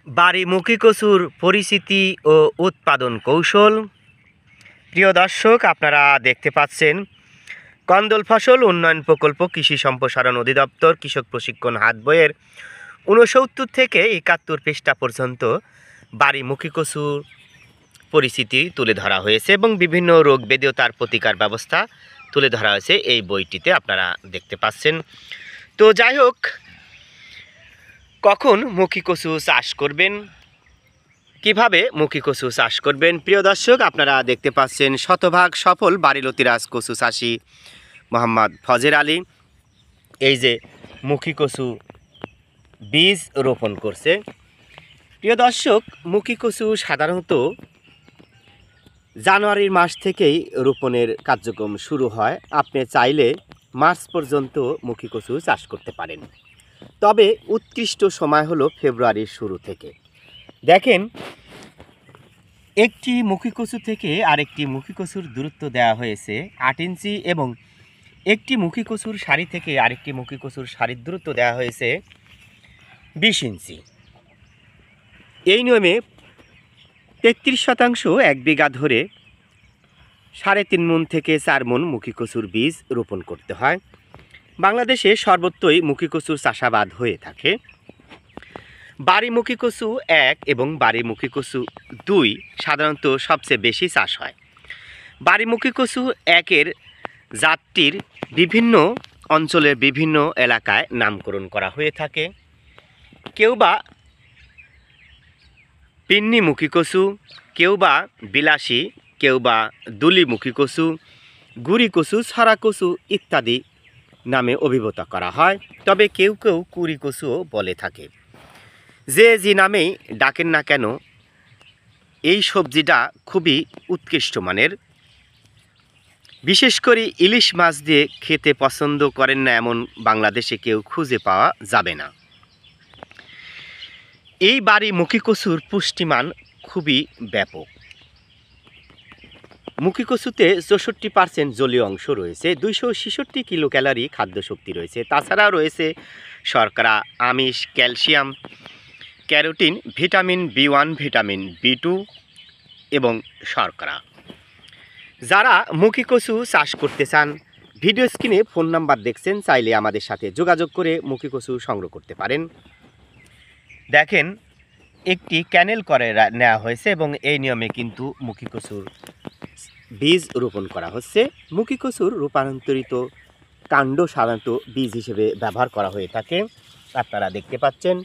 বাড়িমুখী কচুর পরিচিতি ও উৎপাদন কৌশল। প্রিয় দর্শক, আপনারা দেখতে পাচ্ছেন কন্দল ফসল উন্নয়ন প্রকল্প কৃষি সম্প্রসারণ অধিদপ্তর কৃষক প্রশিক্ষণ হাত বইয়ের 69 থেকে 71 পৃষ্ঠা পর্যন্ত বাড়িমুখী কচুর পরিচিতি তুলে ধরা হয়েছে এবং বিভিন্ন রোগ ব্যাধি ও তার প্রতিকার ব্যবস্থা তুলে ধরা হয়েছে এই বইটিতে, আপনারা দেখতে পাচ্ছেন। তো যাই হোক, কখন মুখী কচু চাষ করবেন, কিভাবে মুখী কচু চাষ করবেন, প্রিয় দর্শক আপনারা দেখতে পাচ্ছেন শতভাগ সফল বাড়িলতিরাজ কচু চাষি মোহাম্মদ ফজর আলী এই যে মুখী কচু বীজ রোপণ করছে। প্রিয় দর্শক, মুখী কচু সাধারণত জানুয়ারির মাস থেকেই রোপণের কার্যক্রম শুরু হয়। আপনি চাইলে মার্চ পর্যন্ত মুখী কচু চাষ করতে পারেন, তবে উৎকৃষ্ট সময় হলো ফেব্রুয়ারির শুরু থেকে। দেখেন, একটি মুখী কচু থেকে আরেকটি মুখী কচুর দূরত্ব দেওয়া হয়েছে 8 ইঞ্চি এবং একটি মুখী কচুর সারি থেকে আরেকটি মুখী কচুর সারির দূরত্ব দেওয়া হয়েছে 20 ইঞ্চি। এই নিয়মে 33% 1 বিঘা ধরে 3.5 মণ থেকে 4 মণ মুখী কচুর বীজ রোপণ করতে হয়। বাংলাদেশে সর্বত্রই মুখী কচুর চাষাবাদ হয়ে থাকে। বাড়িমুখী কচু 1 এবং বাড়িমুখী কচু 2 সাধারণত সবচেয়ে বেশি চাষ হয়। বাড়িমুখী কচু 1-এর জাতটির বিভিন্ন অঞ্চলের বিভিন্ন এলাকায় নামকরণ করা হয়ে থাকে। কেউ বা পিন্নিমুখী কচু, কেউ বা বিলাসী, কেউ বা দুলিমুখী কচু, গুড়ি কচু, ছড়া কচু ইত্যাদি নামে অভিহিত করা হয়। তবে কেউ কেউ কুড়ি কচুও বলে থাকে। যে নামেই ডাকেন না কেন, এই সবজিটা খুবই উৎকৃষ্ট মানের। বিশেষ করে ইলিশ মাছ দিয়ে খেতে পছন্দ করেন না এমন বাংলাদেশে কেউ খুঁজে পাওয়া যাবে না। এই বাড়িমুখী কচুর পুষ্টিমান খুবই ব্যাপক। মুখী কচুতে 64% জলীয় অংশ রয়েছে, 266 কিলো ক্যালোরি খাদ্য শক্তি রয়েছে। তাছাড়াও রয়েছে শর্করা, আমিষ, calcium, carotene, vitamin B1, vitamin B2 এবং শর্করা। যারা মুখী কচু চাষ করতে চান, ভিডিও স্ক্রিনে ফোন নাম্বার দেখছেন, চাইলে আমাদের সাথে যোগাযোগ করে মুখী কচু সংগ্রহ করতে পারেন। দেখেন, একটি ক্যানেল করে নেওয়া হয়েছে এবং এই নিয়মে কিন্তু মুখী কচুর বীজ রোপণ করা হচ্ছে। মুখী কচুর রূপান্তরিত কাণ্ড সাধারণত বীজ হিসেবে ব্যবহার করা হয়ে থাকে, আপনারা দেখতে পাচ্ছেন।